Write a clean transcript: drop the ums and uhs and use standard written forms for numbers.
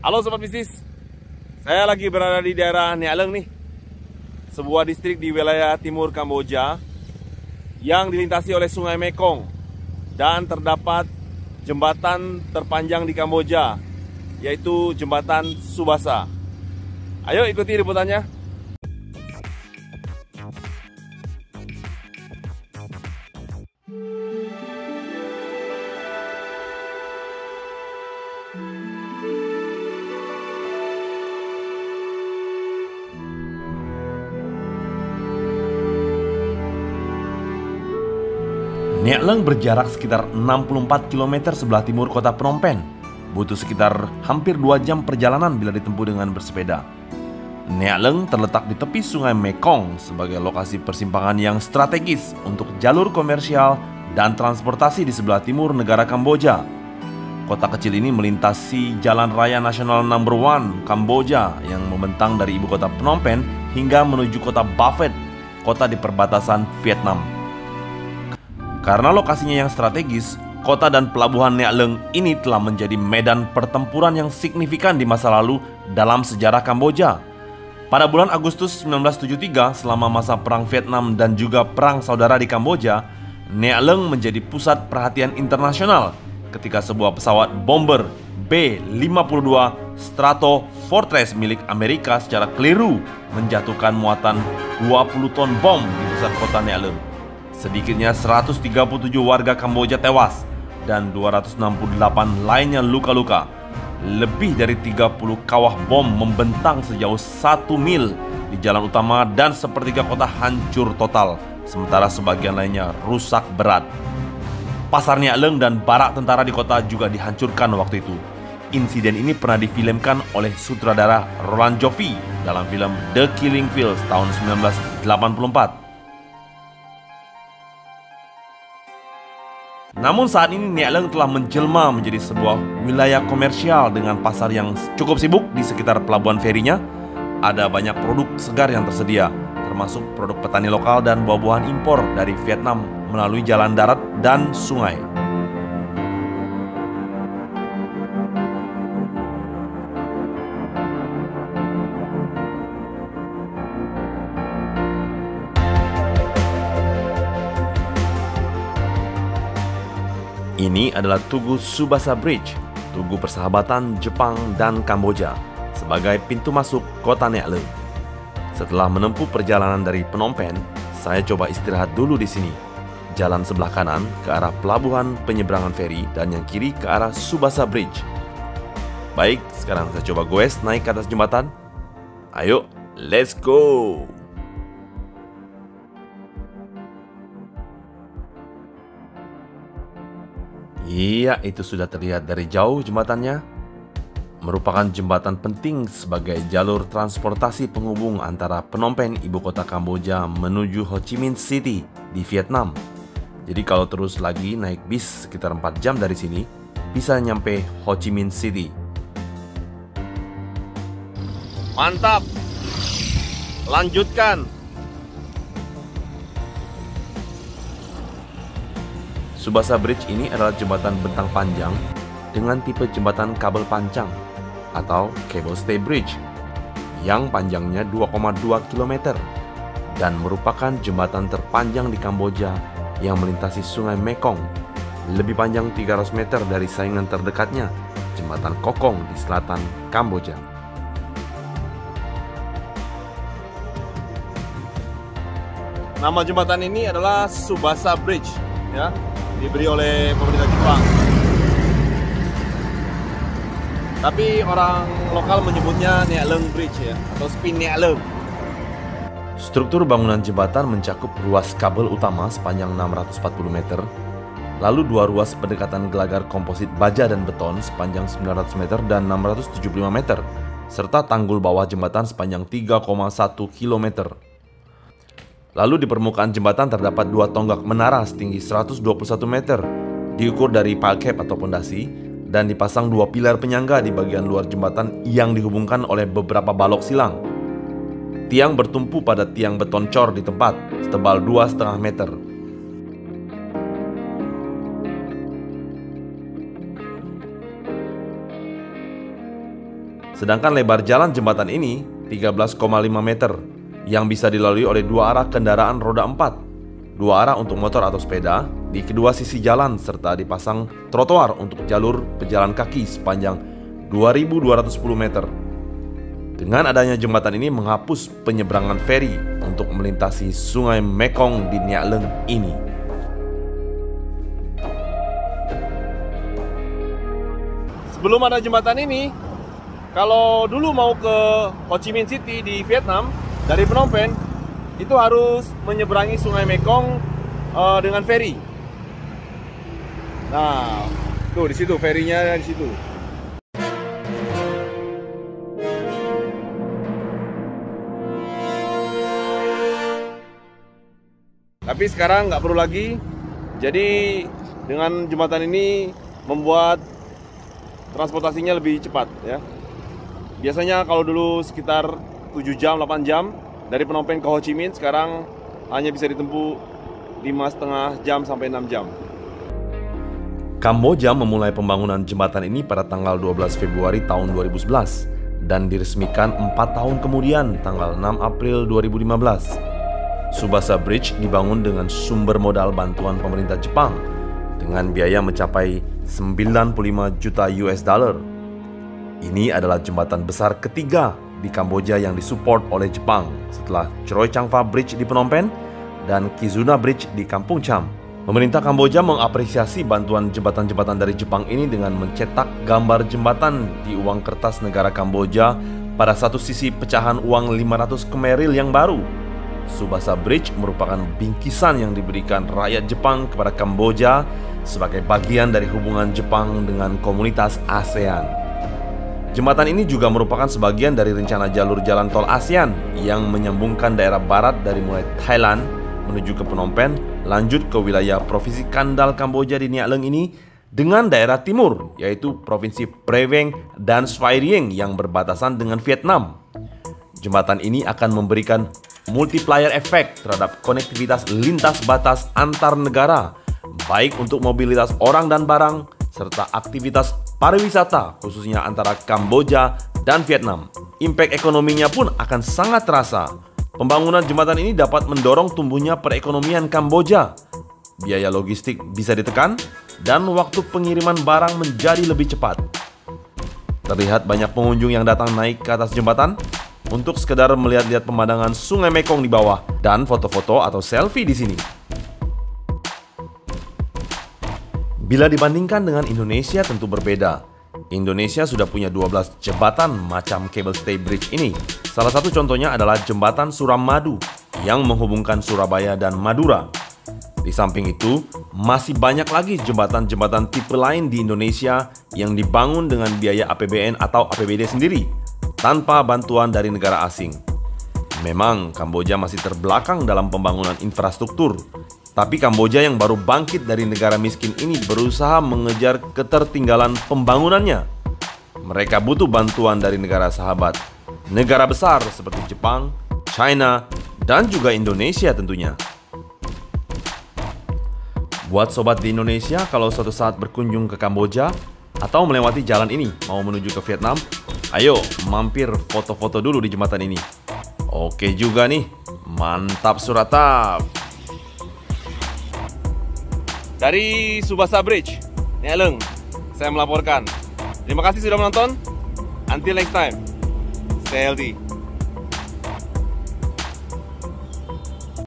Halo Sobat Bisnis, saya lagi berada di daerah Nek Leng nih, sebuah distrik di wilayah timur Kamboja yang dilintasi oleh Sungai Mekong dan terdapat jembatan terpanjang di Kamboja, yaitu jembatan Subasa. Ayo ikuti liputannya. Nek Leng berjarak sekitar 64 km sebelah timur kota Phnom Penh. Butuh sekitar hampir 2 jam perjalanan bila ditempuh dengan bersepeda. Nek Leng terletak di tepi sungai Mekong sebagai lokasi persimpangan yang strategis untuk jalur komersial dan transportasi di sebelah timur negara Kamboja. Kota kecil ini melintasi Jalan Raya Nasional No. 1 Kamboja yang membentang dari ibu kota Phnom Penh hingga menuju kota Ba Phiet, kota di perbatasan Vietnam. Karena lokasinya yang strategis, kota dan pelabuhan Nek Leng ini telah menjadi medan pertempuran yang signifikan di masa lalu dalam sejarah Kamboja. Pada bulan Agustus 1973, selama masa Perang Vietnam dan juga Perang Saudara di Kamboja, Nek Leng menjadi pusat perhatian internasional ketika sebuah pesawat bomber B-52 Stratofortress milik Amerika secara keliru menjatuhkan muatan 20 ton bom di pusat kota Nek Leng. Sedikitnya 137 warga Kamboja tewas dan 268 lainnya luka-luka. Lebih dari 30 kawah bom membentang sejauh 1 mil di jalan utama dan sepertiga kota hancur total, sementara sebagian lainnya rusak berat. Pasar Nek Leng dan barak tentara di kota juga dihancurkan waktu itu. Insiden ini pernah difilmkan oleh sutradara Roland Joffé dalam film The Killing Fields tahun 1984. Namun saat ini Nek Leng telah menjelma menjadi sebuah wilayah komersial dengan pasar yang cukup sibuk di sekitar pelabuhan ferinya. Ada banyak produk segar yang tersedia, termasuk produk petani lokal dan buah-buahan impor dari Vietnam melalui jalan darat dan sungai. Ini adalah Tugu Subasa Bridge, tugu persahabatan Jepang dan Kamboja, sebagai pintu masuk kota Nek Leng. Setelah menempuh perjalanan dari Phnom Penh, saya coba istirahat dulu di sini. Jalan sebelah kanan ke arah pelabuhan penyeberangan feri dan yang kiri ke arah Subasa Bridge. Baik, sekarang saya coba goes naik ke atas jembatan. Ayo, let's go! Iya, itu sudah terlihat dari jauh jembatannya. Merupakan jembatan penting sebagai jalur transportasi penghubung antara Phnom Penh, ibu kota Kamboja, menuju Ho Chi Minh City di Vietnam. Jadi kalau terus lagi naik bis sekitar 4 jam dari sini, bisa nyampe Ho Chi Minh City. Mantap! Lanjutkan! Subasa Bridge ini adalah jembatan bentang panjang dengan tipe jembatan kabel pancang atau cable stay bridge yang panjangnya 2,2 km dan merupakan jembatan terpanjang di Kamboja yang melintasi sungai Mekong, lebih panjang 300 meter dari saingan terdekatnya, jembatan Kokong di selatan Kamboja. Nama jembatan ini adalah Subasa Bridge, ya. Diberi oleh pemerintah Jepang. Tapi orang lokal menyebutnya Nek Leng Bridge, ya, atau Spin Nek Leng. Struktur bangunan jembatan mencakup ruas kabel utama sepanjang 640 meter, lalu 2 ruas pendekatan gelagar komposit baja dan beton sepanjang 900 meter dan 675 meter, serta tanggul bawah jembatan sepanjang 3,1 km. Lalu di permukaan jembatan terdapat 2 tonggak menara setinggi 121 meter, diukur dari palkep atau pondasi, dan dipasang 2 pilar penyangga di bagian luar jembatan yang dihubungkan oleh beberapa balok silang. Tiang bertumpu pada tiang beton cor di tempat, setebal 2,5 meter. Sedangkan lebar jalan jembatan ini 13,5 meter yang bisa dilalui oleh dua arah kendaraan roda 4, dua arah untuk motor atau sepeda di kedua sisi jalan, serta dipasang trotoar untuk jalur pejalan kaki sepanjang 2.210 meter. Dengan adanya jembatan ini menghapus penyeberangan feri untuk melintasi sungai Mekong di Nea Leng ini. Sebelum ada jembatan ini, kalau dulu mau ke Ho Chi Minh City di Vietnam, dari Phnom Penh, itu harus menyeberangi sungai Mekong dengan feri. Nah, tuh di situ ferinya di situ. Tapi sekarang nggak perlu lagi. Jadi dengan jembatan ini membuat transportasinya lebih cepat ya. Biasanya kalau dulu sekitar 7 jam, 8 jam dari Phnom Penh ke Ho Chi Minh, sekarang hanya bisa ditempuh 5,5 jam sampai 6 jam. Kamboja memulai pembangunan jembatan ini pada tanggal 12 Februari tahun 2011 dan diresmikan 4 tahun kemudian, tanggal 6 April 2015. Tsubasa Bridge dibangun dengan sumber modal bantuan pemerintah Jepang dengan biaya mencapai 95 juta US dollar. Ini adalah jembatan besar ketiga di Kamboja yang disupport oleh Jepang setelah Chroe Chang Pha Bridge di Phnom Penh dan Kizuna Bridge di Kampung Cham. Pemerintah Kamboja mengapresiasi bantuan jembatan-jembatan dari Jepang ini dengan mencetak gambar jembatan di uang kertas negara Kamboja pada satu sisi pecahan uang 500 Khmer yang baru. Tsubasa Bridge merupakan bingkisan yang diberikan rakyat Jepang kepada Kamboja sebagai bagian dari hubungan Jepang dengan komunitas ASEAN. Jembatan ini juga merupakan sebagian dari rencana jalur jalan tol ASEAN yang menyambungkan daerah barat dari mulai Thailand menuju ke Phnom Penh, lanjut ke wilayah Provinsi Kandal Kamboja di Nea Leng ini dengan daerah timur, yaitu Provinsi Pre Veng dan Svay Rieng yang berbatasan dengan Vietnam. Jembatan ini akan memberikan multiplier effect terhadap konektivitas lintas batas antar negara, baik untuk mobilitas orang dan barang, serta aktivitas pariwisata khususnya antara Kamboja dan Vietnam. Impact ekonominya pun akan sangat terasa. Pembangunan jembatan ini dapat mendorong tumbuhnya perekonomian Kamboja. Biaya logistik bisa ditekan dan waktu pengiriman barang menjadi lebih cepat. Terlihat banyak pengunjung yang datang naik ke atas jembatan untuk sekedar melihat-lihat pemandangan sungai Mekong di bawah dan foto-foto atau selfie di sini. Bila dibandingkan dengan Indonesia tentu berbeda. Indonesia sudah punya 12 jembatan macam cable stay bridge ini. Salah satu contohnya adalah jembatan Suramadu yang menghubungkan Surabaya dan Madura. Di samping itu, masih banyak lagi jembatan-jembatan tipe lain di Indonesia yang dibangun dengan biaya APBN atau APBD sendiri, tanpa bantuan dari negara asing. Memang Kamboja masih terbelakang dalam pembangunan infrastruktur, tapi Kamboja yang baru bangkit dari negara miskin ini berusaha mengejar ketertinggalan pembangunannya. Mereka butuh bantuan dari negara sahabat, negara besar seperti Jepang, China, dan juga Indonesia tentunya. Buat sobat di Indonesia, kalau suatu saat berkunjung ke Kamboja atau melewati jalan ini mau menuju ke Vietnam, ayo mampir foto-foto dulu di jembatan ini. Oke juga nih, mantap suratap. Dari Tsubasa Bridge, Nea Leng, saya melaporkan. Terima kasih sudah menonton. Until next time, stay healthy.